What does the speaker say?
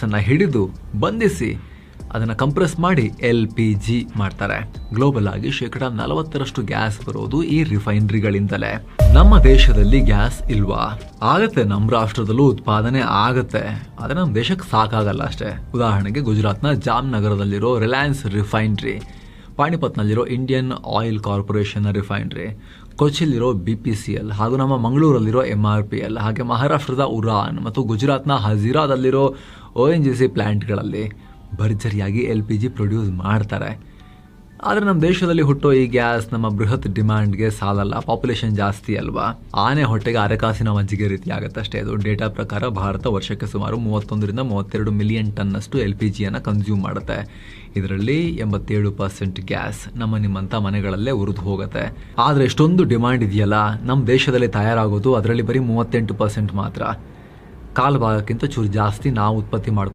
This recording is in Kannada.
ಗ್ಯಾಸನ್ನು ಹಿಡಿದು ಬಂಧಿಸಿ ಅದನ್ನು ಕಂಪ್ರೆಸ್ ಮಾಡಿ LPG ಮಾಡ್ತಾರೆ. ಗ್ಲೋಬಲ್ ಆಗಿ 40% ಗ್ಯಾಸ್ ಬರೋದು ಈ ರಿಫೈನರಿಗಳಿಂದಲೇ. ನಮ್ಮ ದೇಶದಲ್ಲಿ ಗ್ಯಾಸ್ ಇಲ್ವಾ? ಆಗತ್ತೆ, ನಮ್ಮ ರಾಷ್ಟ್ರದಲ್ಲೂ ಉತ್ಪಾದನೆ ಆಗತ್ತೆ, ಆದರೆ ನಮ್ಮ ದೇಶಕ್ಕೆ ಸಾಕಾಗಲ್ಲ ಅಷ್ಟೇ. ಉದಾಹರಣೆಗೆ ಗುಜರಾತ್ನ ಜಾಮ್ನಗರದಲ್ಲಿರೋ ರಿಲಯನ್ಸ್ ರಿಫೈನರಿ, ಪಾಣಿಪತ್ನಲ್ಲಿರೋ ಇಂಡಿಯನ್ ಆಯಿಲ್ ಕಾರ್ಪೊರೇಷನ್ ರಿಫೈನರಿ, ಕೊಚ್ಚಿಲಿರೋ BPCL ಹಾಗೂ ನಮ್ಮ ಮಂಗಳೂರಲ್ಲಿರೋ MRPL, ಹಾಗೆ ಮಹಾರಾಷ್ಟ್ರದ ಉರಾನ್ ಮತ್ತು ಗುಜರಾತ್ನ ಹಜೀರಾದಲ್ಲಿರೋ ONGC ಪ್ಲಾಂಟ್ಗಳಲ್ಲಿ ಭರ್ಜರಿಯಾಗಿ LPG ಪ್ರೊಡ್ಯೂಸ್ ಮಾಡ್ತಾರೆ. ಆದರೆ ನಮ್ಮ ದೇಶದಲ್ಲಿ ಹುಟ್ಟೋ ಈ ಗ್ಯಾಸ್ ನಮ್ಮ ಬೃಹತ್ ಡಿಮ್ಯಾಂಡ್ಗೆ ಸಾಲಲ್ಲ. ಪಾಪ್ಯುಲೇಷನ್ ಜಾಸ್ತಿ ಅಲ್ವಾ? ಆನೆ ಹೊಟ್ಟೆಗೆ ಅರೆಕಾಸಿನ ಮಜ್ಜಿಗೆ ರೀತಿ ಆಗುತ್ತಷ್ಟೇ. ಅದು ಡೇಟಾ ಪ್ರಕಾರ ಭಾರತ ವರ್ಷಕ್ಕೆ ಸುಮಾರು 31ರಿಂದ 32 ಮಿಲಿಯನ್ ಟನ್ನಷ್ಟು LPGಯನ್ನು ಕನ್ಸ್ಯೂಮ್ ಮಾಡುತ್ತೆ. ಇದರಲ್ಲಿ 87% ಗ್ಯಾಸ್ ನಮ್ಮ ನಿಮ್ಮಂಥ ಮನೆಗಳಲ್ಲೇ ಉರಿದು ಹೋಗುತ್ತೆ. ಆದರೆ ಎಷ್ಟೊಂದು ಡಿಮ್ಯಾಂಡ್ ಇದೆಯಲ್ಲ, ನಮ್ಮ ದೇಶದಲ್ಲಿ ತಯಾರಾಗೋದು ಅದರಲ್ಲಿ ಬರೀ 38% ಮಾತ್ರ. ಕಾಲು ಭಾಗಕ್ಕಿಂತ ಚೂರು ಜಾಸ್ತಿ ನಾವು ಉತ್ಪತ್ತಿ ಮಾಡ್ತೀವಿ.